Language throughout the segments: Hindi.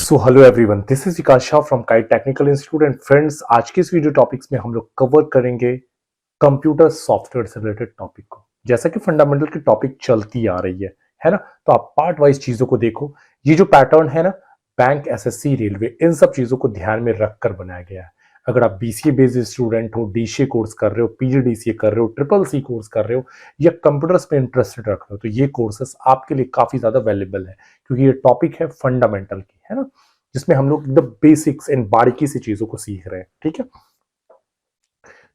So hello everyone, this is Vikas Shah from kite technical institute and friends, आज के इस वीडियो टॉपिक्स में हम लोग कवर करेंगे कंप्यूटर सॉफ्टवेयर से रिलेटेड टॉपिक को। जैसा कि फंडामेंटल की टॉपिक चलती आ रही है ना। तो आप पार्ट वाइज चीजों को देखो। ये जो पैटर्न है ना, बैंक, एसएससी, रेलवे, इन सब चीजों को ध्यान में रखकर बनाया गया है। अगर आप बीसीए बेस्ड स्टूडेंट हो, डीसीए कोर्स कर रहे हो, पीजीडीसीए कर रहे हो, ट्रिपल सी कोर्स कर रहे हो या कंप्यूटर्स में इंटरेस्टेड रख रहे हो, तो ये कोर्सेस आपके लिए काफी ज्यादा वैल्यूएबल है, क्योंकि ये टॉपिक है फंडामेंटल की, है ना, जिसमें हम लोग द बेसिक्स एंड बारीकी से चीजों को सीख रहे हैं। ठीक है,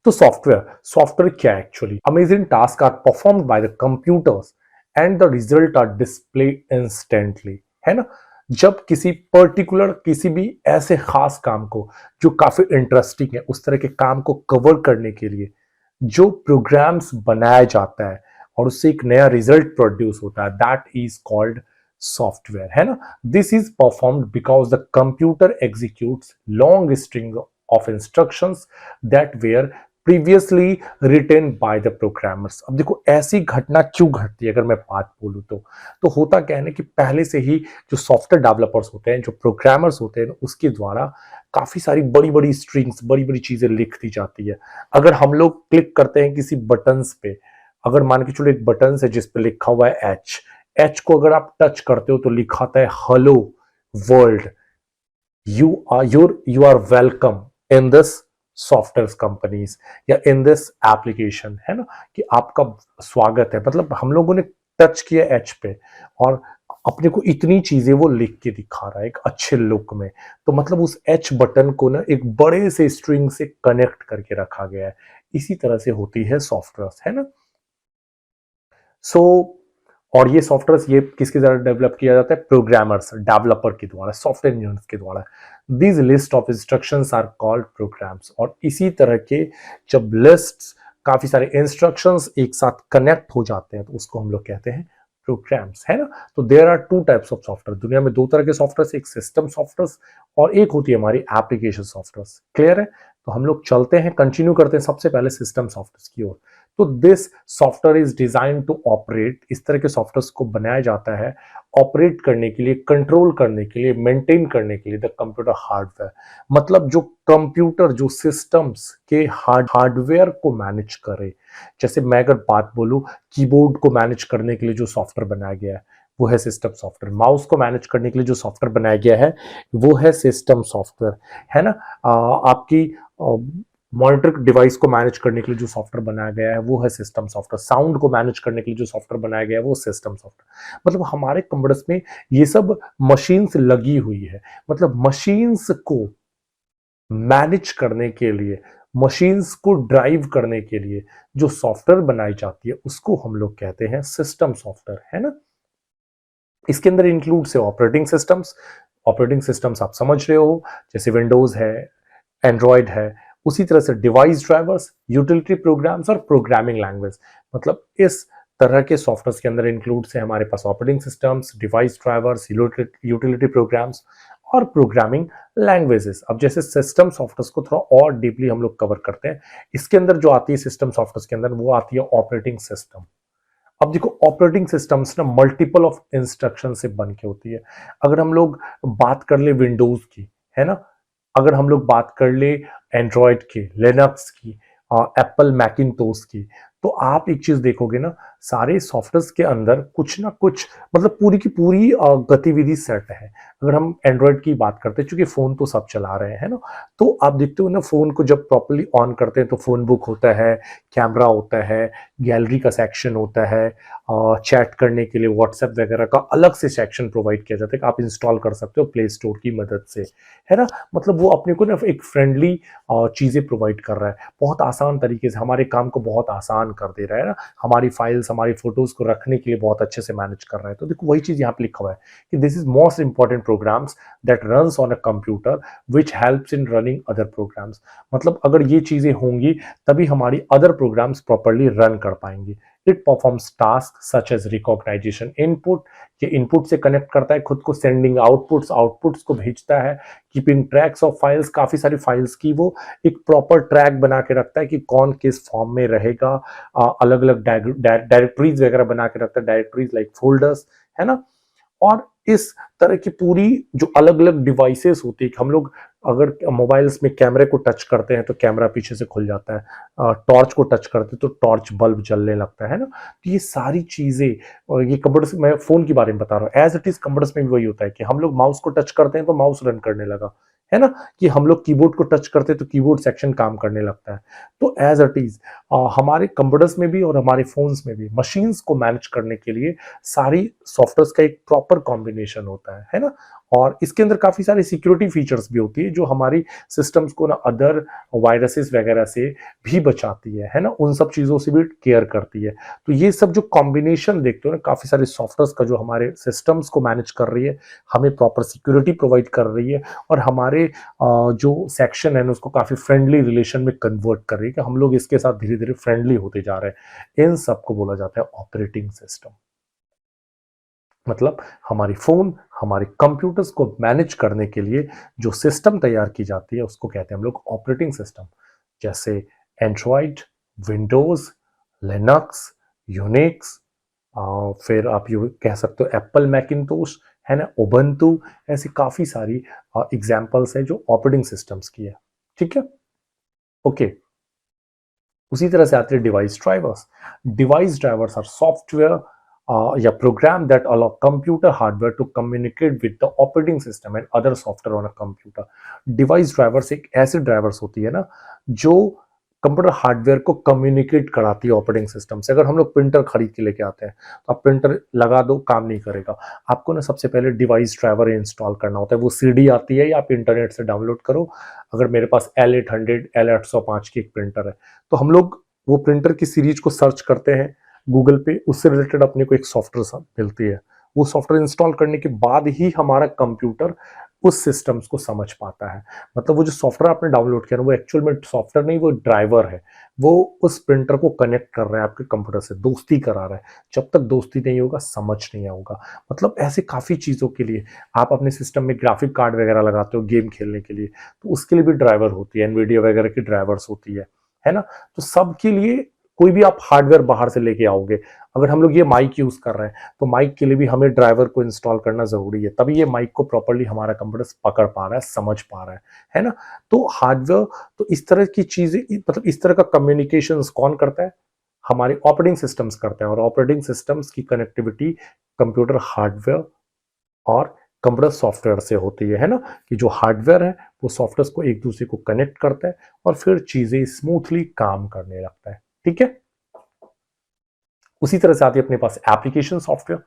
तो सॉफ्टवेयर सॉफ्टवेयर क्या है? Actually amazing task are performed by the computers and the result are display instantly, है ना। जब किसी पर्टिकुलर, किसी भी ऐसे खास काम को जो काफी इंटरेस्टिंग है, उस तरह के काम को कवर करने के लिए जो प्रोग्राम्स बनाया जाता है और उससे एक नया रिजल्ट प्रोड्यूस होता है, दैट इज कॉल्ड सॉफ्टवेयर, है ना। This is performed because the computer executes long string of instructions that were previously written by the programmers. अब देखो, ऐसी घटना क्यों घटती है अगर मैं बात बोलूं तो होता क्या है ना कि पहले से ही जो सॉफ्टवेयर डेवलपर्स होते हैं, जो प्रोग्रामर्स होते हैं, उसके द्वारा काफी सारी बड़ी बड़ी स्ट्रिंग्स, बड़ी बड़ी चीजें लिख दी जाती है। अगर हम लोग क्लिक करते हैं किसी बटन्स पे, अगर मान के चलो एक बटन है जिस पे लिखा हुआ है एच, एच को अगर आप टच करते हो तो लिखा आता है hello world, you are welcome in this software companies या इन दिस एप्लीकेशन, है ना, कि आपका स्वागत है। मतलब हम लोगों ने टच किया एच पे और अपने को इतनी चीजें वो लिख के दिखा रहा है एक अच्छे लुक में। तो मतलब उस एच बटन को ना एक बड़े से स्ट्रिंग से कनेक्ट करके रखा गया है। इसी तरह से होती है सॉफ्टवेयर, है ना। सो और ये सॉफ्टवेयर ये किसके द्वारा डेवलप किया जाता है? प्रोग्रामर्स, डेवलपर के द्वारा, सॉफ्टवेयर इंजीनियर्स के द्वारा। These list of instructions are called programs. और इसी तरह के जब लिस्ट्स, काफी सारे इंस्ट्रक्शंस एक साथ कनेक्ट हो जाते हैं तो उसको हम लोग कहते हैं प्रोग्राम्स, है ना। तो there are two types of software. दुनिया में दो तरह के सॉफ्टवेयर, एक सिस्टम सॉफ्टवेयर और एक होती है हमारी एप्लीकेशन सॉफ्टवेयर। क्लियर है? तो हम लोग चलते हैं, कंटिन्यू करते हैं सबसे पहले सिस्टम सॉफ्टवेयर की ओर। तो this software is design to operate, इस तरह के सॉफ्टवेयर को बनाया जाता है ऑपरेट करने के लिए, कंट्रोल करने के लिए, मेंटेन करने के लिए द कंप्यूटर हार्डवेयर। मतलब जो कंप्यूटर, जो सिस्टम्स के हार्डवेयर को मैनेज करे। जैसे मैं अगर बात बोलूं, कीबोर्ड को मैनेज करने के लिए जो सॉफ्टवेयर बनाया गया है वो है सिस्टम सॉफ्टवेयर। माउस को मैनेज करने के लिए जो सॉफ्टवेयर बनाया गया है वो है सिस्टम सॉफ्टवेयर, है ना। आपकी मॉनिटर डिवाइस को मैनेज करने के लिए जो सॉफ्टवेयर बनाया गया है वो है सिस्टम सॉफ्टवेयर। साउंड को मैनेज करने के लिए जो सॉफ्टवेयर बनाया गया है वो सिस्टम सॉफ्टवेयर। मतलब हमारे कंप्यूटर्स में ये सब मशीन्स लगी हुई है। मतलब मशीन्स को मैनेज करने के लिए, मशीन्स को ड्राइव करने के लिए जो सॉफ्टवेयर बनाई जाती है उसको हम लोग कहते हैं सिस्टम सॉफ्टवेयर, है ना। इसके अंदर इंक्लूड से ऑपरेटिंग सिस्टम्स। ऑपरेटिंग सिस्टम्स आप समझ रहे हो, जैसे विंडोज है, एंड्रॉयड है। उसी तरह से डिवाइस ड्राइवर्स, यूटिलिटी प्रोग्राम्स और प्रोग्रामिंग लैंग्वेज। मतलब इस तरह के सॉफ्टवेयर के अंदर इंक्लूड से हमारे पास operating systems, device drivers, utility programs और प्रोग्रामिंग लैंग्वेजेस। अब जैसे सिस्टम सॉफ्टवेयर को थोड़ा और डीपली हम लोग कवर करते हैं। इसके अंदर जो आती है सिस्टम सॉफ्टवेयर के अंदर, वो आती है ऑपरेटिंग सिस्टम। अब देखो, ऑपरेटिंग सिस्टम्स ना मल्टीपल ऑफ इंस्ट्रक्शन से बन के होती है। अगर हम लोग बात कर ले विंडोज की, है ना, अगर हम लोग बात कर ले एंड्रॉयड की, लिनक्स की, एप्पल मैकिंटोश की, तो आप एक चीज देखोगे ना, सारे सॉफ्टवेयर के अंदर कुछ ना कुछ, मतलब पूरी की पूरी गतिविधि सेट है। अगर हम एंड्रॉयड की बात करते हैं, चूंकि फोन तो सब चला रहे हैं ना, तो आप देखते हो ना, फोन को जब प्रॉपर्ली ऑन करते हैं तो फोन बुक होता है, कैमरा होता है, गैलरी का सेक्शन होता है, चैट करने के लिए व्हाट्सएप वगैरह का अलग से सेक्शन प्रोवाइड किया जाता है कि आप इंस्टॉल कर सकते हो प्ले स्टोर की मदद से, है ना। मतलब वो अपने को ना एक फ्रेंडली चीजें प्रोवाइड कर रहा है, बहुत आसान तरीके से हमारे काम को बहुत आसान कर दे रहा है ना। हमारी फाइल्स, हमारी फोटोज को रखने के लिए बहुत अच्छे से मैनेज कर रहा है। तो देखो, वही चीज यहाँ पे लिखा हुआ है कि this is most important programs that runs on a computer which helps in running other programs. मतलब अगर ये चीजें होंगी तभी हमारी अदर प्रोग्राम्स प्रॉपर्ली रन कर पाएंगे। It performs task such as recognization input, ये इनपुट से कनेक्ट करता है खुद को, सेंडिंग आउटपुट्स, आउटपुट्स को भेजता है, कीपिंग ट्रैक्स ऑफ फाइल्स, काफी सारी फाइल्स की वो एक प्रॉपर ट्रैक बना के रखता है कि कौन किस फॉर्म में रहेगा। अलग अलग डायरेक्टरीज वगैरह बना के रखता है, डायरेक्टरीज लाइक फोल्डर्स, है ना। और इस तरह की पूरी जो अलग अलग डिवाइसेस होती है, हम लोग अगर मोबाइल्स में कैमरे को टच करते हैं तो कैमरा पीछे से खुल जाता है, टॉर्च को टच करते हैं तो टॉर्च बल्ब जलने लगता है ना। तो ये सारी चीजें, और ये कंप्यूटर्स, मैं फोन के बारे में बता रहा हूँ, एज इट इज कंप्यूटर्स में भी वही होता है कि हम लोग माउस को टच करते हैं तो माउस रन करने लगा, है ना, कि हम लोग कीबोर्ड को टच करते हैं तो कीबोर्ड सेक्शन काम करने लगता है। तो एज इट इज हमारे कंप्यूटर्स में भी और हमारे फोन्स में भी मशीन्स को मैनेज करने के लिए सारी सॉफ्टवेयर का एक प्रॉपर कॉम्बिनेशन होता है ना। और इसके अंदर काफी सारी सिक्योरिटी फीचर्स भी होती है जो हमारी सिस्टम्स को ना अदर वायरसेस वगैरह से भी बचाती है ना, उन सब चीजों से भी केयर करती है। तो ये सब जो कॉम्बिनेशन देखते हो ना, काफी सारे सॉफ्टवेयर का जो हमारे सिस्टम्स को मैनेज कर रही है, हमें प्रॉपर सिक्योरिटी प्रोवाइड कर रही है, और हमारे जो सेक्शन है ना उसको काफी फ्रेंडली रिलेशन में कन्वर्ट कर रही है कि हम लोग इसके साथ धीरे धीरे फ्रेंडली होते जा रहे हैं। इन सबको बोला जाता है ऑपरेटिंग सिस्टम। मतलब हमारी फोन, हमारे कंप्यूटर्स को मैनेज करने के लिए जो सिस्टम तैयार की जाती है उसको कहते हैं हम लोग ऑपरेटिंग सिस्टम। जैसे एंड्रॉइड, विंडोज, लिनक्स, यूनिक्स, फिर आप यू कह सकते हो एप्पल मैकिंटोश, है ना, उबंटू, ऐसी काफी सारी एग्जांपल्स है जो ऑपरेटिंग सिस्टम्स की है। ठीक है, ओके। उसी तरह से आते हैं device drivers. Device drivers are software या program that allow computer hardware to communicate with the operating system and other software on a computer. Device drivers एक ऐसे ड्राइवर्स होती है ना जो कंप्यूटर हार्डवेयर को कम्युनिकेट कराती है ऑपरेटिंग सिस्टम से। अगर हम लोग प्रिंटर खरीद के लेके आते हैं तो आप प्रिंटर लगा दो, काम नहीं करेगा, आपको ना सबसे पहले डिवाइस ड्राइवर इंस्टॉल करना होता है। वो सीडी आती है या आप इंटरनेट से डाउनलोड करो। अगर मेरे पास L800 L805 की एक प्रिंटर है तो हम लोग वो प्रिंटर की सीरीज को सर्च करते हैं गूगल पे, उससे रिलेटेड अपने को एक सॉफ्टवेयर मिलती है। वो सॉफ्टवेयर इंस्टॉल करने के बाद ही हमारा कंप्यूटर उस सिस्टम्स को समझ पाता है। मतलब वो जो सॉफ्टवेयर आपने डाउनलोड किया ना वो एक्चुअल में सॉफ्टवेयर नहीं, वो ड्राइवर है। वो उस प्रिंटर को कनेक्ट कर रहा है आपके कंप्यूटर से, दोस्ती करा रहा है। जब तक दोस्ती नहीं होगा समझ नहीं आऊंगा। मतलब ऐसे काफी चीजों के लिए आप अपने सिस्टम में ग्राफिक कार्ड वगैरह लगाते हो गेम खेलने के लिए, तो उसके लिए भी ड्राइवर होती है, एनवीडिया वगैरह की ड्राइवर्स होती है ना। तो सबके लिए कोई भी आप हार्डवेयर बाहर से लेके आओगे, अगर हम लोग ये माइक यूज कर रहे हैं तो माइक के लिए भी हमें ड्राइवर को इंस्टॉल करना जरूरी है, तभी ये माइक को प्रॉपरली हमारा कंप्यूटर पकड़ पा रहा है, समझ पा रहा है ना। तो हार्डवेयर, तो इस तरह की चीजें, मतलब इस तरह का कम्युनिकेशन कौन करता है, हमारे ऑपरेटिंग सिस्टम्स करते हैं। और ऑपरेटिंग सिस्टम्स की कनेक्टिविटी कंप्यूटर हार्डवेयर और कंप्यूटर सॉफ्टवेयर से होती है ना, कि जो हार्डवेयर है वो सॉफ्टवेयर को एक दूसरे को कनेक्ट करता है और फिर चीजें स्मूथली काम करने लगता है। ठीक है, उसी तरह से आती है अपने पास application software.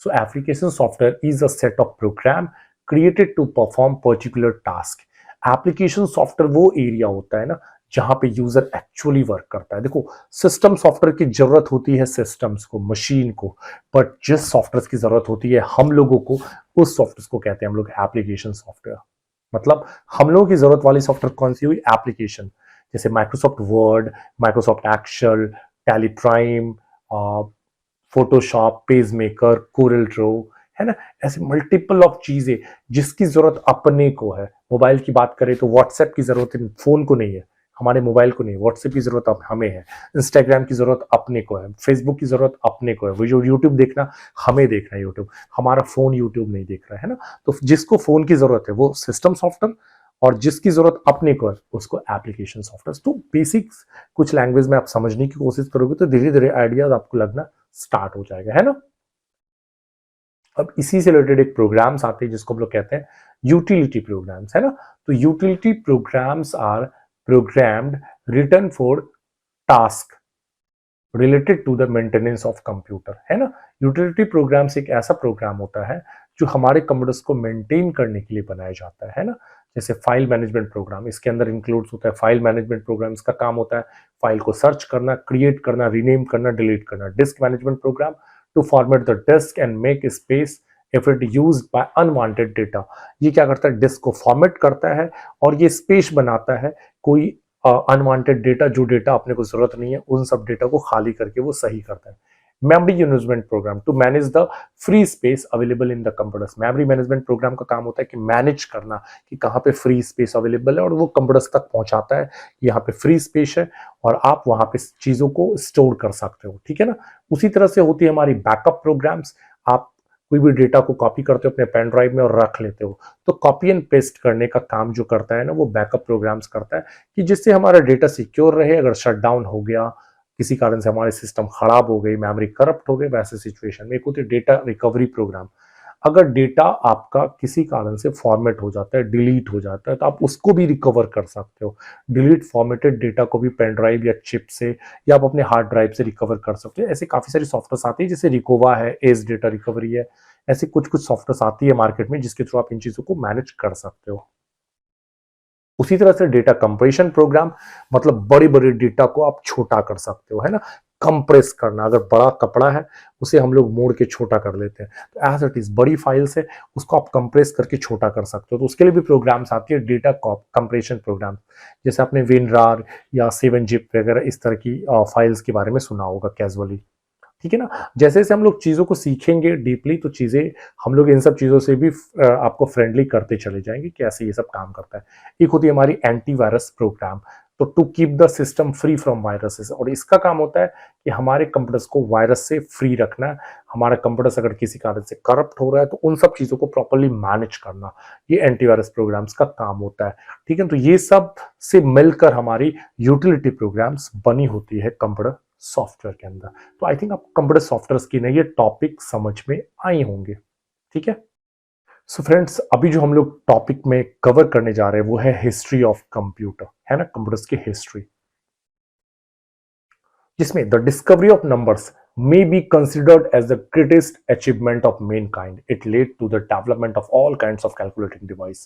So application software is a set of program created to perform particular task. Application software वो एरिया होता है ना जहां पे यूजर एक्चुअली वर्क करता है। देखो, सिस्टम सॉफ्टवेयर की जरूरत होती है सिस्टम्स को, मशीन को, बट जिस सॉफ्टवेयर की जरूरत होती है हम लोगों को, उस सॉफ्टवेयर को कहते हैं हम लोग एप्लीकेशन सॉफ्टवेयर। मतलब हम लोगों की जरूरत वाली सॉफ्टवेयर कौन सी हुई, एप्लीकेशन। जैसे Microsoft Word, Microsoft Excel, Tally Prime, Photoshop, Page Maker, Corel Draw, है ना। ऐसे मल्टीपल ऑफ चीजें जिसकी जरूरत अपने को है। मोबाइल की बात करें तो व्हाट्सएप की जरूरत फोन को नहीं है, हमारे मोबाइल को नहीं, व्हाट्सएप की जरूरत अब हमें है। इंस्टाग्राम की जरूरत अपने को है, फेसबुक की जरूरत अपने को है, वो जो यूट्यूब देखना हमें देखना है यूट्यूब, हमारा फोन यूट्यूब नहीं देख रहा है ना। तो जिसको फोन की जरूरत है वो सिस्टम सॉफ्टवेयर, और जिसकी जरूरत अपने को है उसको एप्लीकेशन सॉफ्टवेयर। तो बेसिक्स कुछ लैंग्वेज में आप समझने की कोशिश करोगे तो धीरे धीरे आइडियाज आपको लगना स्टार्ट हो जाएगा, है ना। अब इसी से रिलेटेड एक प्रोग्राम्स आते हैं जिसको हम लोग कहते हैं यूटिलिटी प्रोग्राम्स, है ना। तो utility programs are programmed written for task related to the maintenance of computer, है ना। यूटिलिटी प्रोग्राम्स एक ऐसा प्रोग्राम होता है जो हमारे कंप्यूटर्स को मेंटेन करने के लिए बनाया जाता है ना। जैसे फाइल मैनेजमेंट प्रोग्राम इसके अंदर इंक्लूड्स होता है। फाइल मैनेजमेंट प्रोग्राम इसका काम होता है फाइल को सर्च करना, क्रिएट करना, रीनेम करना, डिलीट करना। Disk management program to format the disk and make space if it used by unwanted data. ये क्या करता है, डिस्क को फॉर्मेट करता है और ये स्पेस बनाता है कोई अनवांटेड डेटा, जो डेटा अपने को जरूरत नहीं है उन सब डेटा को खाली करके वो सही करता है। Memory management program to manage the free space available in the computers. Memory management program का काम होता है कि मैनेज करना कि कहाँ पे फ्री स्पेस अवेलेबल है और वो कंप्यूटर्स तक पहुंचाता है यहाँ पे फ्री स्पेस है और आप वहां पे चीजों को स्टोर कर सकते हो। ठीक है ना। उसी तरह से होती है हमारी बैकअप प्रोग्राम्स। आप कोई भी डेटा को कॉपी करते हो अपने पेन ड्राइव में और रख लेते हो, तो कॉपी एंड पेस्ट करने का काम जो करता है ना, वो बैकअप प्रोग्राम्स करता है कि जिससे हमारा डेटा सिक्योर रहे। अगर शट डाउन हो गया, किसी कारण से हमारे सिस्टम खराब हो गई, मेमोरी करप्ट हो गई, वैसे सिचुएशन में एक होती है डेटा रिकवरी प्रोग्राम। अगर डेटा आपका किसी कारण से फॉर्मेट हो जाता है, डिलीट हो जाता है, तो आप उसको भी रिकवर कर सकते हो। डिलीट फॉर्मेटेड डेटा को भी पेन ड्राइव या चिप से या आप अपने हार्ड ड्राइव से रिकवर कर सकते हो। ऐसे काफी सारी सॉफ्टवेयर आती है, जैसे रिकोवा है, एज डेटा रिकवरी है। ऐसी कुछ कुछ सॉफ्टवेयर आती है मार्केट में जिसके थ्रू आप इन चीजों को मैनेज कर सकते हो। उसी तरह से डेटा कंप्रेशन प्रोग्राम, मतलब बड़े बड़े डेटा को आप छोटा कर सकते हो, है ना। कंप्रेस करना, अगर बड़ा कपड़ा है उसे हम लोग मोड़ के छोटा कर लेते हैं, तो एज इट इज बड़ी फाइल्स है उसको आप कंप्रेस करके छोटा कर सकते हो। तो उसके लिए भी प्रोग्राम्स आती है, डेटा कंप्रेशन प्रोग्राम। जैसे आपने विनरार या 7-zip वगैरह इस तरह की फाइल्स के बारे में सुना होगा कैजुअली, ठीक है ना। जैसे जैसे हम लोग चीज़ों को सीखेंगे डीपली, तो चीज़ें हम लोग इन सब चीज़ों से भी आपको फ्रेंडली करते चले जाएंगे कि ऐसे ये सब काम करता है। एक होती है हमारी एंटीवायरस प्रोग्राम, तो to keep the system free from viruses, और इसका काम होता है कि हमारे कंप्यूटर्स को वायरस से फ्री रखना है। हमारा कंप्यूटर्स अगर किसी कारण से करप्ट हो रहा है तो उन सब चीज़ों को प्रॉपरली मैनेज करना, ये एंटीवायरस प्रोग्राम्स का काम होता है, ठीक है। तो ये सब से मिलकर हमारी यूटिलिटी प्रोग्राम्स बनी होती है कंप्यूटर सॉफ्टवेयर के अंदर। तो आई थिंक आप कंप्यूटर सॉफ्टवेयर की ना ये टॉपिक समझ में आई होंगे, ठीक है। सो फ्रेंड्स, अभी जो हम लोग टॉपिक में कवर करने जा रहे हैं वो है हिस्ट्री ऑफ कंप्यूटर, है ना, कंप्यूटर्स की हिस्ट्री, जिसमें the discovery of numbers may be considered as the greatest achievement of mankind. It led to the development of all kinds of calculating device,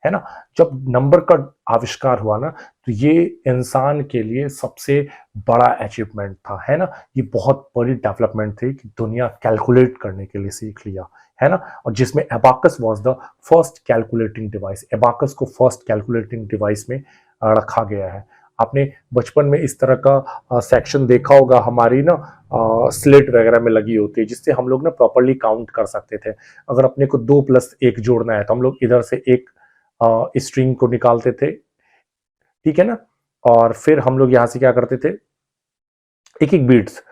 है ना। जब नंबर का आविष्कार हुआ ना, तो ये इंसान के लिए सबसे बड़ा अचीवमेंट था, है ना। ये बहुत बड़ी डेवलपमेंट थी कि दुनिया कैलकुलेट करने के लिए सीख लिया, है ना। और जिसमें abacus was the first calculating device, abacus को फर्स्ट कैलकुलेटिंग डिवाइस में रखा गया है। आपने बचपन में इस तरह का सेक्शन देखा होगा, हमारी ना स्लेट वगैरह में लगी होती है, जिससे हम लोग ना प्रॉपरली काउंट कर सकते थे। अगर अपने को 2+1 जोड़ना है तो हम लोग इधर से एक स्ट्रिंग को निकालते थे, ठीक है ना, और फिर हम लोग यहाँ से क्या करते थे, एक एक बीट्स,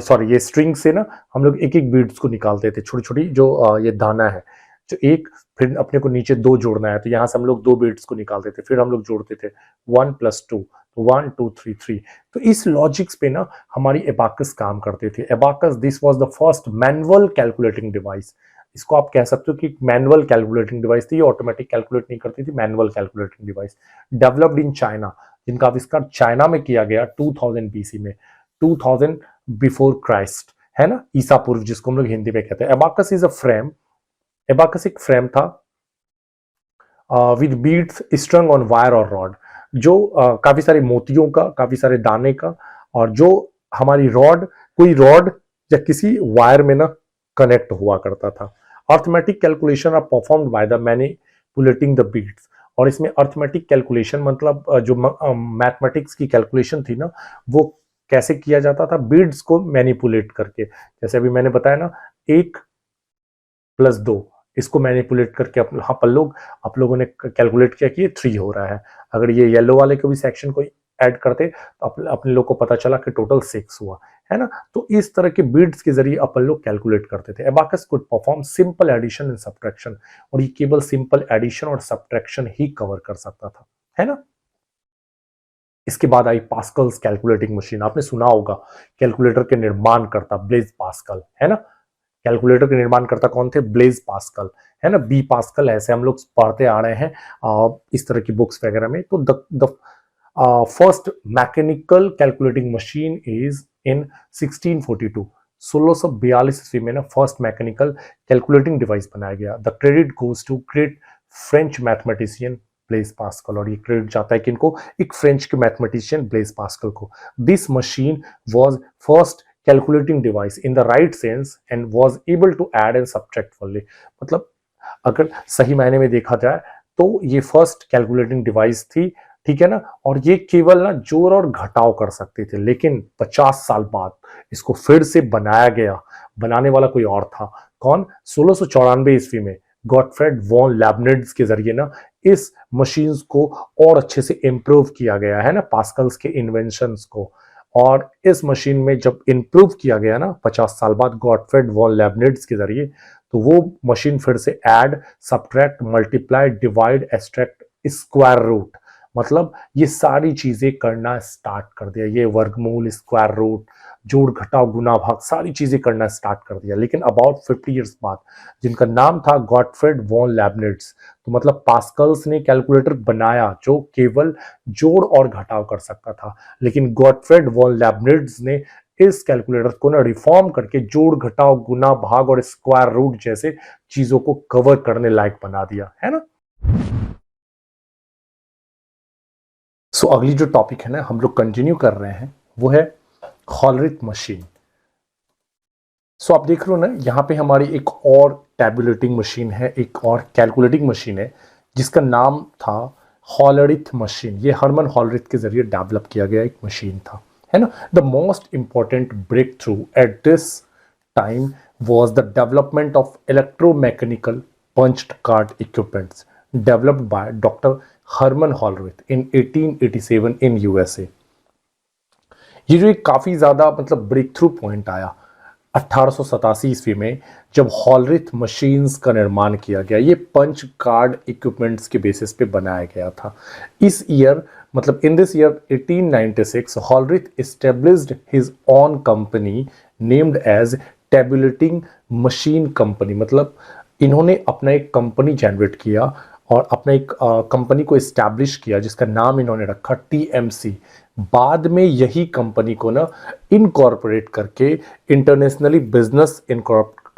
सॉरी ये स्ट्रिंग से ना हम लोग एक एक बीट्स को निकालते थे, छोटी छोटी जो ये दाना है जो एक, फिर अपने को नीचे 2 जोड़ना है तो यहाँ से हम लोग 2 बीट्स को निकालते थे, फिर हम लोग जोड़ते थे 1+2, तो 1 2 3 3। तो इस लॉजिक्स पे ना हमारी एबाकस काम करते थे। Abacus this was the first manual calculating device. इसको आप कह सकते हो कि मैनुअल कैलकुलेटिंग डिवाइस थी, ये ऑटोमेटिक कैलकुलेट नहीं करती थी, manual calculating device developed in China, जिनका आविष्कार चाइना में किया गया 2000 बीसी में, 2000 बिफोर क्राइस्ट, है ना, ईसा पूर्व, जिसको हम लोग हिंदी में कहते हैं। Abacus is a frame, abacus एक फ्रेम था विद बीड्स स्ट्रंग ऑन वायर और रॉड, जो काफी सारे मोतियों का, काफी सारे दाने का, और जो हमारी रॉड, कोई रॉड या किसी वायर में ना कनेक्ट हुआ करता था। Arithmetic calculation are performed by the manipulating the beads, और इसमें अर्थमेटिक कैलकुलेशन मतलब जो मैथमेटिक्स की कैलकुलेशन थी ना, वो कैसे किया जाता था, बीड्स को मैनिपुलेट करके। जैसे अभी मैंने बताया ना, 1+2, इसको मैनिपुलेट करके आप लोगों ने कैलकुलेट किया कि ये 3 हो रहा है। अगर ये येलो वाले को भी सेक्शन को ऐड करते तो अपने लोग को पता चला कि टोटल 6 हुआ, है ना। तो इस तरह के बीट्स के जरिए अपन लोग कैलकुलेट करते थे। Abacus could perform simple addition and subtraction, और ये केवल सिंपल एडिशन और सब्ट्रैक्शन ही कवर कर सकता था, है ना। इसके बाद आई पास्कल्स कैलकुलेटिंग मशीन। आपने सुना होगा कैलकुलेटर के निर्माण करता ब्लेज पास्कल, है ना। कैलकुलेटर के निर्माण करता कौन थे, ब्लेज पास्कल, है ना, बी पास्कल, ऐसे हम लोग पढ़ते आ रहे हैं इस तरह की बुक्स वगैरह में। तो the first mechanical calculating machine is in 1642, 1642 ईस्वी में ना फर्स्ट मैकेनिकल कैलकुलेटिंग डिवाइस बनाया गया। The credit goes to great French mathematician Blaise Pascal, और ये क्रेडिट जाता है किनको, एक फ्रेंच के मैथमेटिशियन ब्लेज पास्कल को। This machine was first calculating device in the right sense and was able to add and subtract fully, मतलब अगर सही मायने में देखा जाए तो ये फर्स्ट कैलकुलेटिंग डिवाइस थी, ठीक है ना। और ये केवल ना जोड़ और घटाव कर सकते थे, लेकिन 50 साल बाद इसको फिर से बनाया गया। बनाने वाला कोई और था, कौन, 1694 ईस्वी में गॉटफ्रेड वॉन लेबनिट्ज के जरिए ना इस मशीन्स को और अच्छे से इंप्रूव किया गया, है ना, पास्कल्स के इन्वेंशंस को। और इस मशीन में जब इंप्रूव किया गया ना 50 साल बाद गॉटफ्रेड वॉन लेबनिट्ज के जरिए, तो वो मशीन फिर से add, subtract, multiply, divide, extract, square root, मतलब ये सारी चीजें करना स्टार्ट कर दिया। ये वर्गमूल, स्क्वायर रूट, जोड़ घटाव गुना भाग, सारी चीजें करना स्टार्ट कर दिया। लेकिन अबाउट 50 ईयर्स बाद, जिनका नाम था गॉटफ्रेड वॉन लेibniz, तो मतलब पास्कल्स ने कैलकुलेटर बनाया जो केवल जोड़ और घटाव कर सकता था। लेकिन गॉटफ्रेड वॉन लेibniz ने इस कैलकुलेटर को ना रिफॉर्म करके जोड़ घटाव गुना भाग और स्क्वायर रूट जैसे चीजों को कवर करने लायक बना दिया, है ना। सो अगली जो टॉपिक है ना हम लोग कंटिन्यू कर रहे हैं वो है हॉलरिथ मशीन। सो आप देख रहे हो ना यहाँ पे हमारी एक और टैबुलेटिंग मशीन है, एक और कैलकुलेटिंग मशीन है जिसका नाम था हॉलरिथ मशीन। ये हरमन हॉलरिथ के जरिए डेवलप किया गया एक मशीन था, है ना। The most important breakthrough at this time was the development of electromechanical punched card equipments developed by Dr. Herman Hollerith in 1887 in USA। ये जो एक काफी ज्यादा मतलब ब्रेक थ्रू पॉइंट आया 1887 ईस्वी में जब हॉलरिथ मशीन्स का निर्माण किया गया। ये पंच कार्ड इक्विपमेंट्स के बेसिस पे बनाया गया था। इस ईयर मतलब in this year 1896 Hollerith established his own company named as Tabulating Machine Company. मतलब इन्होंने अपना एक कंपनी जनरेट किया और अपना एक कंपनी को इस्टेब्लिश किया जिसका नाम इन्होंने रखा टीएमसी। बाद में यही कंपनी को ना इनकॉर्पोरेट करके इंटरनेशनली बिजनेस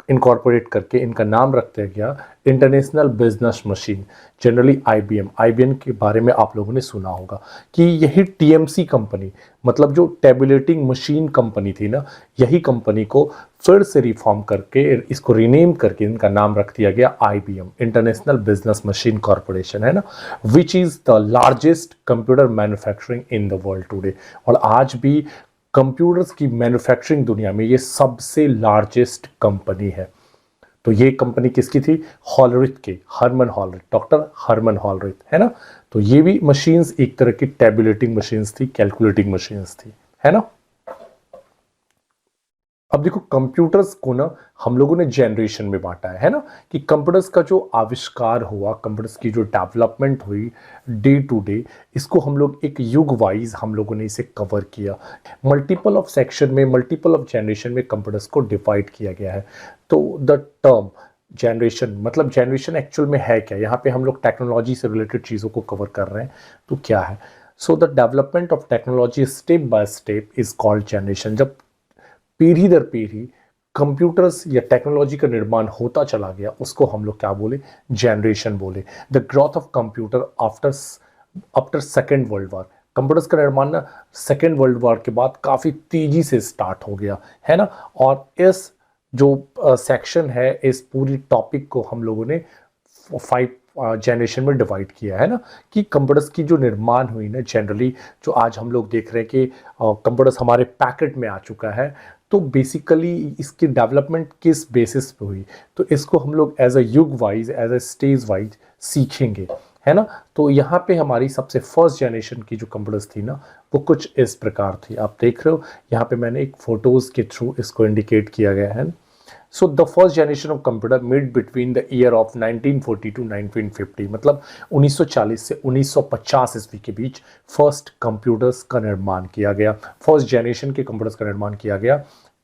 इनकॉर्पोरेट करके इनका नाम रख दिया गया international business machine, generally IBM. IBM के बारे में आप लोगों ने सुना होगा कि यही टीएमसी कंपनी मतलब जो टेबुलेटिंग मशीन कंपनी थी ना, यही कंपनी को फिर से रिफॉर्म करके इसको रीनेम करके इनका नाम रख दिया गया IBM, international business machine corporation, है ना, which is the largest computer manufacturing in the world today. और आज भी कंप्यूटर्स की मैन्युफैक्चरिंग दुनिया में ये सबसे लार्जेस्ट कंपनी है। तो ये कंपनी किसकी थी? हॉलरिथ की, Herman Hollerith, doctor Herman Hollerith, है ना। तो ये भी मशीन्स एक तरह की टेबुलेटिंग मशीन्स थी, कैलकुलेटिंग मशीन्स थी, है ना। अब देखो कंप्यूटर्स को ना हम लोगों ने जनरेशन में बांटा है ना, कि कंप्यूटर्स का जो आविष्कार हुआ, कंप्यूटर्स की जो डेवलपमेंट हुई डे टू डे, इसको हम लोग एक युग वाइज हम लोगों ने इसे कवर किया। मल्टीपल ऑफ सेक्शन में, मल्टीपल ऑफ जनरेशन में कंप्यूटर्स को डिवाइड किया गया है। तो द टर्म जनरेशन मतलब जनरेशन एक्चुअल में है क्या? यहाँ पे हम लोग टेक्नोलॉजी से रिलेटेड चीज़ों को कवर कर रहे हैं। तो क्या है? So the development of technology step by step is called generation. जब पीढ़ी दर पीढ़ी कंप्यूटर्स या टेक्नोलॉजी का निर्माण होता चला गया, उसको हम लोग क्या बोले? जनरेशन बोले। The growth of computer after second world war, computers का निर्माण ना सेकेंड वर्ल्ड वॉर के बाद काफ़ी तेजी से स्टार्ट हो गया, है ना। और इस जो सेक्शन है, इस पूरी टॉपिक को हम लोगों ने 5 जनरेशन में डिवाइड किया है ना, कि कंप्यूटर्स की जो निर्माण हुई ना, जनरली जो आज हम लोग देख रहे हैं कि कंप्यूटर्स हमारे पैकेट में आ चुका है, तो बेसिकली इसकी डेवलपमेंट किस बेसिस पे हुई, तो इसको हम लोग एज अ युग wise, as a stage wise सीखेंगे, है ना। तो यहाँ पे हमारी सबसे फर्स्ट जनरेशन की जो कंप्यूटर्स थी ना, वो कुछ इस प्रकार थी। आप देख रहे हो यहाँ पे मैंने एक फोटोज के थ्रू इसको इंडिकेट किया गया है। So the first generation of computer made between the year of 1940 to 1950, मतलब 1940 से 1950 ईस्वी के बीच फर्स्ट कंप्यूटर्स का निर्माण किया गया, फर्स्ट जनरेशन के कंप्यूटर्स का निर्माण किया गया।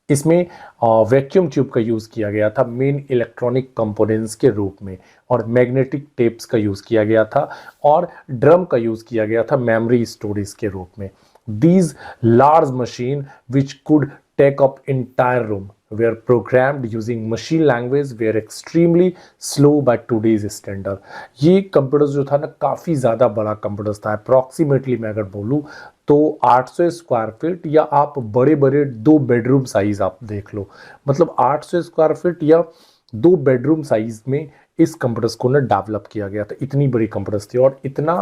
इसमें वैक्यूम ट्यूब का यूज़ किया गया था मेन इलेक्ट्रॉनिक कंपोनेंट्स के रूप में, और मैग्नेटिक टेप्स का यूज़ किया गया था, और ड्रम का यूज़ किया गया था मेमोरी स्टोरेज के रूप में। These large machine which could take up entire room were programmed using machine language were extremely slow by today's standard। ये कंप्यूटर्स जो था ना काफ़ी ज़्यादा बड़ा कंप्यूटर्स था। अप्रॉक्सीमेटली मैं अगर बोलूँ तो 800 स्क्वायर फीट, या आप बड़े बड़े 2 बेडरूम साइज आप देख लो, मतलब 800 स्क्वायर फीट या 2 बेडरूम साइज में इस कंप्यूटर्स को ना डेवलप किया गया था। इतनी बड़ी कंप्यूटर्स थी, और इतना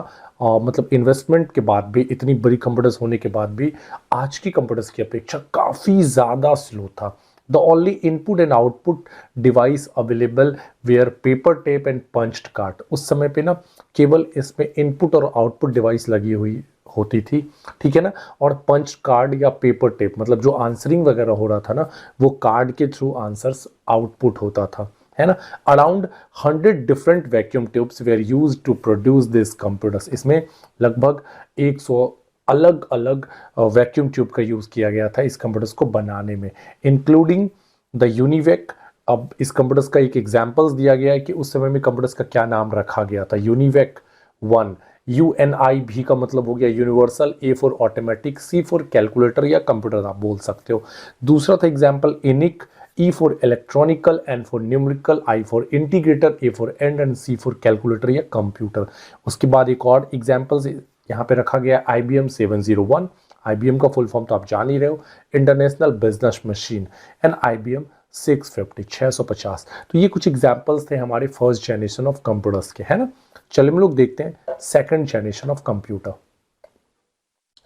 मतलब इन्वेस्टमेंट के बाद भी, इतनी बड़ी कंप्यूटर्स होने के बाद भी आज की कंप्यूटर्स की अपेक्षा काफ़ी ज़्यादा स्लो था। The only input and output device available were paper tape and punched card. उस समय पे ना केवल इसमें इनपुट और आउटपुट डिवाइस लगी हुई होती थी, ठीक है ना, और पंच कार्ड या पेपर टेप, मतलब जो आंसरिंग वगैरह हो रहा था ना, वो कार्ड के थ्रू आंसर्स आउटपुट होता था, है ना। Around 100 different vacuum tubes were use to produce this computers. इसमें लगभग 100 अलग अलग वैक्यूम ट्यूब का यूज किया गया था इस कंप्यूटर्स को बनाने में, इंक्लूडिंग द यूनिवेक। अब इस कंप्यूटर्स का एक एग्जांपल्स दिया गया है कि उस समय में कंप्यूटर्स का क्या नाम रखा गया था। यूनिवेक 1, UNIV का मतलब हो गया universal, A for automatic, C for calculator या कंप्यूटर आप बोल सकते हो। दूसरा था example ENIAC, E for electronical, N for numerical, I for integrator, A for and and C for calculator या कंप्यूटर। उसके बाद एक और एग्जाम्पल्स यहाँ पे रखा गया IBM 701। IBM का फुल फॉर्म तो आप जान ही रहे हो, international business machine, and IBM 650। तो ये कुछ एग्जाम्पल्स थे हमारे फर्स्ट जनरेशन ऑफ कंप्यूटर्स के, है ना। चलिए हम लोग देखते हैं second generation of computer.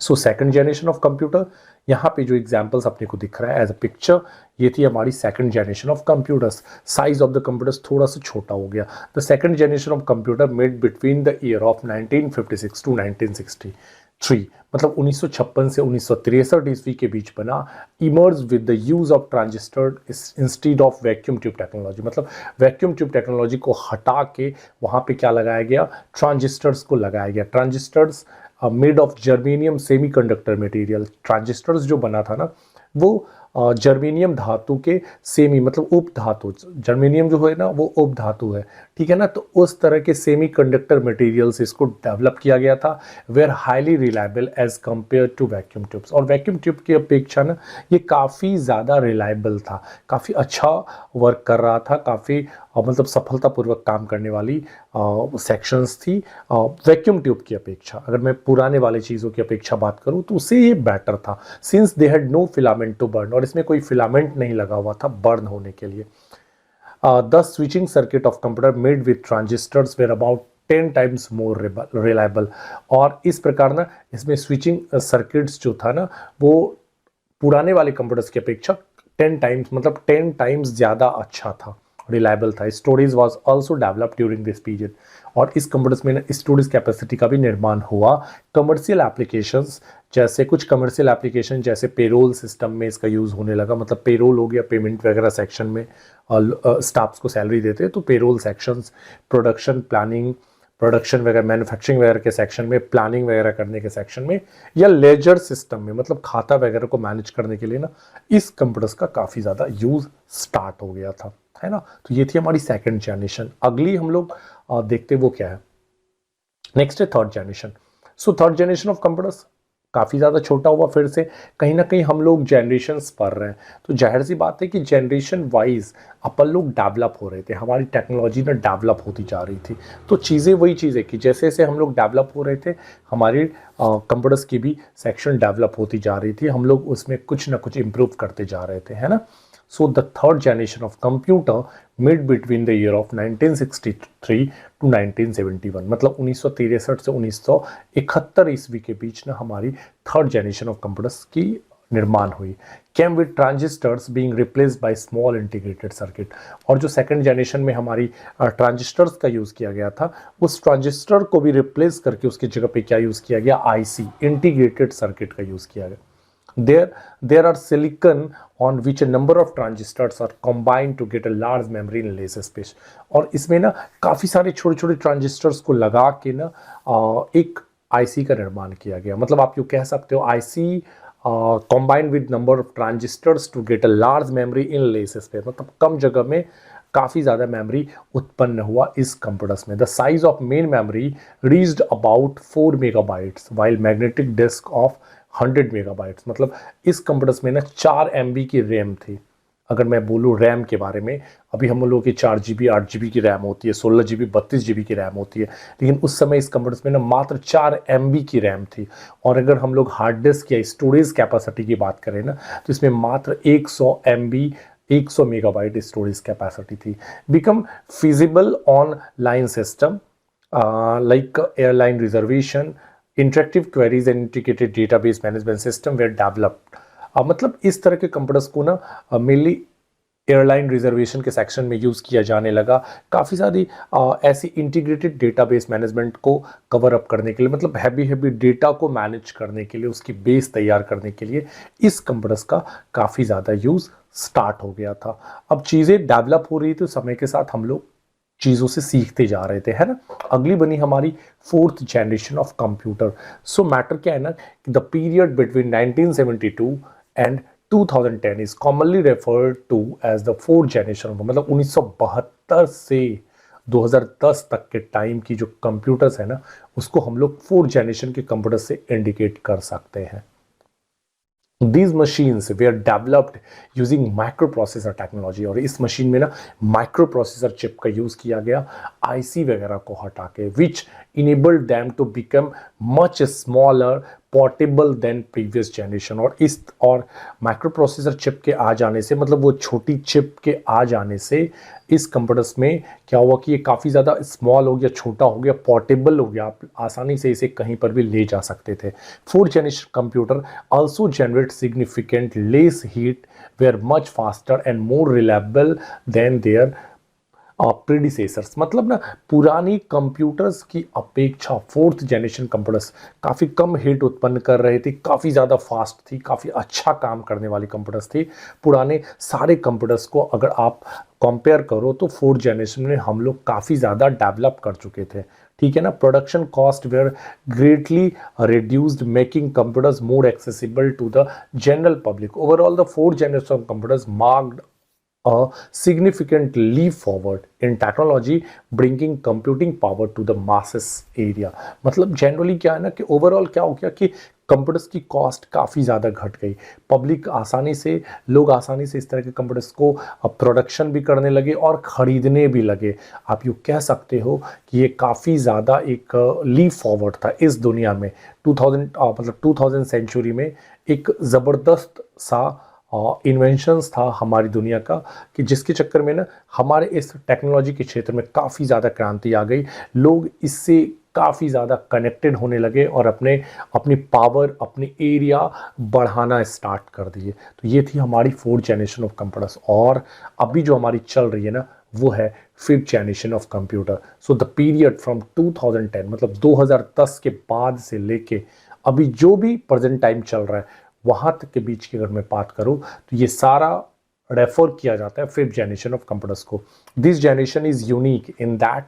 So second generation of computer, यहाँ पे जो एग्जाम्पल्स अपने को दिख रहा है एज अ पिक्चर, ये थी हमारी second generation of computers. Size of the computers थोड़ा सा छोटा हो गया। The second generation of computer made between the year of 1956 to 1963, मतलब 1956 से 1963 ईस्वी के बीच बना। Emerge with the use of transistor instead of vacuum tube technology, मतलब वैक्यूम ट्यूब टेक्नोलॉजी को हटा के वहाँ पे क्या लगाया गया, ट्रांजिस्टर्स को लगाया गया। Transistors made of germanium semiconductor material. Transistors जो बना था ना वो जर्मेनियम धातु के सेमी, मतलब उप धातु, जर्मेनियम जो है ना वो उप धातु है, ठीक है ना। तो उस तरह के सेमीकंडक्टर मटेरियल से इसको डेवलप किया गया था। Were highly reliable as compare to vacuum tubes, और वैक्यूम ट्यूब की अपेक्षा ना ये काफ़ी ज़्यादा रिलायबल था, काफ़ी अच्छा वर्क कर रहा था, काफ़ी मतलब सफलतापूर्वक काम करने वाली सेक्शंस थी वैक्यूम ट्यूब की अपेक्षा। अगर मैं पुराने वाले चीज़ों की अपेक्षा बात करूँ तो उससे ये बेटर था, since they had no filament to burn, और इसमें कोई फिलामेंट नहीं लगा हुआ था बर्न होने के लिए। The switching circuit of computer made with transistors were about 10 times more reliable, और इस प्रकार ना इसमें स्विचिंग सर्किट्स जो था ना वो पुराने वाले कंप्यूटर्स की अपेक्षा 10 टाइम्स, मतलब 10 टाइम्स ज़्यादा अच्छा था, रिलायबल था। Storage was also developed during this period, और इस कंप्यूटर्स में स्टोरेज कैपेसिटी का भी निर्माण हुआ। कमर्शियल एप्लीकेशंस, जैसे कुछ कमर्शियल एप्लीकेशन जैसे पेरोल सिस्टम में इसका यूज़ होने लगा, मतलब पेरोल हो गया, पेमेंट वगैरह सेक्शन में स्टाफ्स को सैलरी देते हैं तो payroll sections, production planning, production वगैरह, मैन्युफैक्चरिंग वगैरह के सेक्शन में, प्लानिंग वगैरह करने के सेक्शन में, या लेजर सिस्टम में, मतलब खाता वगैरह को मैनेज करने के लिए ना इस कंप्यूटर्स का काफ़ी ज़्यादा यूज़ स्टार्ट हो गया था, है ना। तो ये थी हमारी सेकंड जनरेशन। अगली हम लोग देखते वो क्या है, नेक्स्ट है third generation. So third generation of computers काफ़ी ज़्यादा छोटा हुआ, फिर से कहीं ना कहीं हम लोग जनरेशन्स पढ़ रहे हैं तो जाहिर सी बात है कि जनरेशन वाइज अपन लोग डेवलप हो रहे थे, हमारी टेक्नोलॉजी ना डेवलप होती जा रही थी। तो चीज़ें वही चीज़ें कि जैसे जैसे हम लोग डेवलप हो रहे थे हमारी कंप्यूटर्स की भी सेक्शन डेवलप होती जा रही थी, हम लोग उसमें कुछ ना कुछ इम्प्रूव करते जा रहे थे, है ना। So the third generation of computer made between the year of 1963 to 1971, मतलब 1963 से 1971 ईस्वी के बीच ना हमारी थर्ड जनरेशन ऑफ कंप्यूटर्स की निर्माण हुई। Came with transistors being replaced by small integrated circuit, और जो सेकंड जनरेशन में हमारी ट्रांजिस्टर्स का यूज़ किया गया था उस ट्रांजिस्टर को भी रिप्लेस करके उसकी जगह पे क्या यूज़ किया गया, IC इंटीग्रेटेड सर्किट का यूज़ किया गया। There are silicon on which a number of transistors are combined to get a large memory in less space, और इसमें ना काफ़ी सारे छोटे छोटे ट्रांजिस्टर्स को लगा के ना एक IC का निर्माण किया गया। मतलब आप यूँ कह सकते हो IC combined with number of transistors to get a large memory in less space, मतलब कम जगह में काफ़ी ज़्यादा मेमोरी उत्पन्न हुआ इस कंप्यूटर्स में। The size of main memory reached about 4 megabytes while magnetic disk of 100 megabytes, मतलब इस कंप्यूटर्स में ना 4 MB की रैम थी। अगर मैं बोलूँ रैम के बारे में, अभी हम लोगों की 4 GB 8 GB की रैम होती है, 16 GB 32 GB की रैम होती है, लेकिन उस समय इस कंप्यूटर्स में ना मात्र 4 MB की रैम थी। और अगर हम लोग हार्ड डिस्क या स्टोरेज कैपेसिटी की बात करें ना तो इसमें मात्र 100 MB 100 मेगाबाइट स्टोरेज कैपेसिटी थी। Become feasible online system like airline reservation, interactive queries and integrated database management system were developed. मतलब इस तरह के कंप्यूटर्स को ना मेनली एयरलाइन रिजर्वेशन के सेक्शन में यूज़ किया जाने लगा। काफ़ी सारी ऐसी इंटीग्रेटेड डेटाबेस मैनेजमेंट को कवर अप करने के लिए, मतलब हैवी डेटा को मैनेज करने के लिए, उसकी बेस तैयार करने के लिए इस कंप्यूटर्स का काफ़ी ज़्यादा यूज़ स्टार्ट हो गया था। अब चीज़ें डेवलप हो रही थी, समय के साथ हम लोग चीज़ों से सीखते जा रहे थे, है ना। अगली बनी हमारी fourth generation of computer. So matter क्या है ना कि the period between 1972 and 2010 is commonly referred to as the fourth generation, मतलब 1972 से 2010 तक के टाइम की जो कंप्यूटर्स है ना, उसको हम लोग फोर्थ जनरेशन के कंप्यूटर से इंडिकेट कर सकते हैं। These machines were developed using microprocessor technology, और इस मशीन में ना माइक्रो प्रोसेसर चिप का यूज किया गया आईसी वगैरह को हटा के, which enabled them to become much smaller portable than previous generation. और माइक्रो प्रोसेसर चिप के आ जाने से, मतलब वो छोटी चिप के आ जाने से इस कंप्यूटर्स में क्या हुआ कि ये काफ़ी ज़्यादा स्मॉल हो गया, छोटा हो गया, पोर्टेबल हो गया, आप आसानी से इसे कहीं पर भी ले जा सकते थे। Fourth generation computer also generate significant less heat, were much faster and more reliable than their predecessors. मतलब ना पुरानी कंप्यूटर्स की अपेक्षा फोर्थ जनरेशन कंप्यूटर्स काफ़ी कम हीट उत्पन्न कर रहे थे, काफ़ी ज़्यादा फास्ट थी, काफ़ी अच्छा काम करने वाली कंप्यूटर्स थी। पुराने सारे कंप्यूटर्स को अगर आप कंपेयर करो तो फोर्थ जनरेशन में हम लोग काफ़ी ज़्यादा डेवलप कर चुके थे, ठीक है ना। Production cost were greatly reduced, making computers more accessible to the general public. Overall the fourth generation of computers marked a significant leap forward in technology, bringing computing power to the masses area। मतलब जनरली क्या है ना कि ओवरऑल क्या हो गया कि कंप्यूटर्स की कॉस्ट काफ़ी ज़्यादा घट गई, पब्लिक आसानी से, लोग आसानी से इस तरह के कंप्यूटर्स को प्रोडक्शन भी करने लगे और ख़रीदने भी लगे। आप यूँ कह सकते हो कि ये काफ़ी ज़्यादा एक लीप फॉरवर्ड था इस दुनिया में। 2000 सेंचुरी में एक ज़बरदस्त सा इन्वेंशंस था हमारी दुनिया का, कि जिसके चक्कर में ना हमारे इस टेक्नोलॉजी के क्षेत्र में काफ़ी ज़्यादा क्रांति आ गई। लोग इससे काफ़ी ज़्यादा कनेक्टेड होने लगे और अपनी पावर, अपनी एरिया बढ़ाना स्टार्ट कर दिए। तो ये थी हमारी फोर्थ जनरेशन ऑफ कंप्यूटर्स। और अभी जो हमारी चल रही है ना वो है fifth generation of computer. So the period from 2010, मतलब 2010 के बाद से लेके अभी जो भी प्रेजेंट टाइम चल रहा है वहाँ तक के बीच की अगर मैं बात करूँ तो ये सारा रेफर किया जाता है फिफ्थ जनरेशन ऑफ कंप्यूटर्स को। This generation is unique in that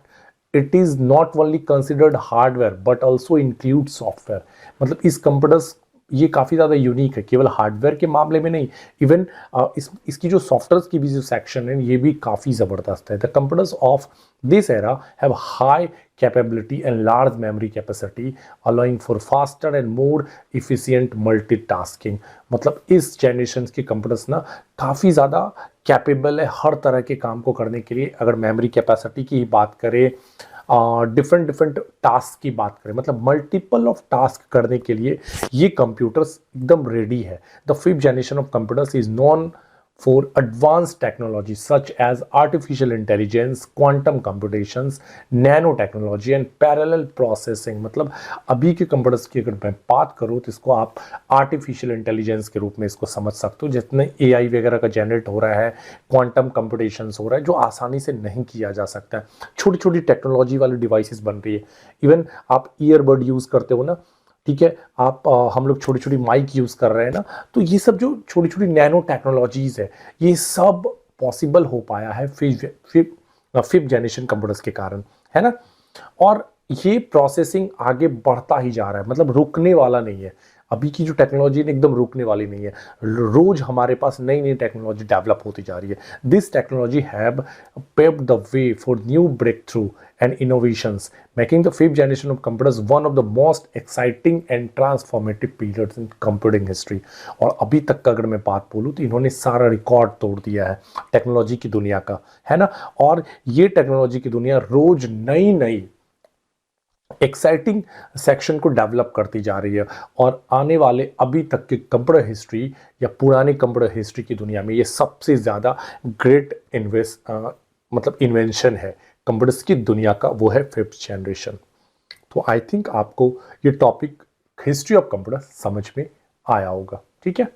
it is not only considered hardware but also include software. मतलब इस कंप्यूटर्स ये काफ़ी ज़्यादा यूनिक है, केवल हार्डवेयर के मामले में नहीं, इवन इसकी जो सॉफ्टवेयर की भी जो सेक्शन है ये भी काफ़ी ज़बरदस्त है। The computers of this era have high capability and large memory capacity, allowing for faster and more efficient multitasking. मतलब इस जनरेशन के कंप्यूटर्स ना काफ़ी ज़्यादा कैपेबल है हर तरह के काम को करने के लिए। अगर मेमोरी कैपेसिटी की बात करें, डिफरेंट टास्क की बात करें, मतलब मल्टीपल ऑफ टास्क करने के लिए ये कंप्यूटर्स एकदम रेडी है। The fifth generation of computers is known for advance technology such as artificial intelligence, quantum computations, nanotechnology and parallel processing. मतलब अभी के कंप्यूटर्स की अगर मैं बात करूँ तो इसको आप आर्टिफिशियल इंटेलिजेंस के रूप में इसको समझ सकते हो, जितने एआई वगैरह का जनरेट हो रहा है, क्वांटम कंप्यूटेशंस हो रहा है जो आसानी से नहीं किया जा सकता है। छोटी छोटी टेक्नोलॉजी वाली डिवाइसेस बन रही है। इवन आप ईयरबड यूज़ करते हो ना, ठीक है, आप हम लोग छोटी छोटी माइक यूज़ कर रहे हैं ना, तो ये सब जो छोटी छोटी नैनो टेक्नोलॉजीज़ है ये सब पॉसिबल हो पाया है फिफ्थ जनरेशन कंप्यूटर्स के कारण, है ना। और ये प्रोसेसिंग आगे बढ़ता ही जा रहा है, मतलब रुकने वाला नहीं है। अभी की जो टेक्नोलॉजी है एकदम रुकने वाली नहीं है, रोज हमारे पास नई नई टेक्नोलॉजी डेवलप होती जा रही है। This technology have paved the way for new breakthrough and innovations, making the fifth generation of computers one of the most exciting and transformative periods in computing history. और अभी तक का अगर मैं बात बोलूँ तो इन्होंने सारा रिकॉर्ड तोड़ दिया है टेक्नोलॉजी की दुनिया का, है ना। और ये टेक्नोलॉजी की दुनिया रोज नई नई एक्साइटिंग सेक्शन को डेवलप करती जा रही है। और आने वाले अभी तक के कंप्यूटर हिस्ट्री या पुराने कंप्यूटर हिस्ट्री की दुनिया में ये सबसे ज़्यादा ग्रेट मतलब इन्वेंशन है कंप्यूटर्स की दुनिया का, वो है फिफ्थ जनरेशन। तो आई थिंक आपको ये टॉपिक हिस्ट्री ऑफ कंप्यूटर समझ में आया होगा, ठीक है।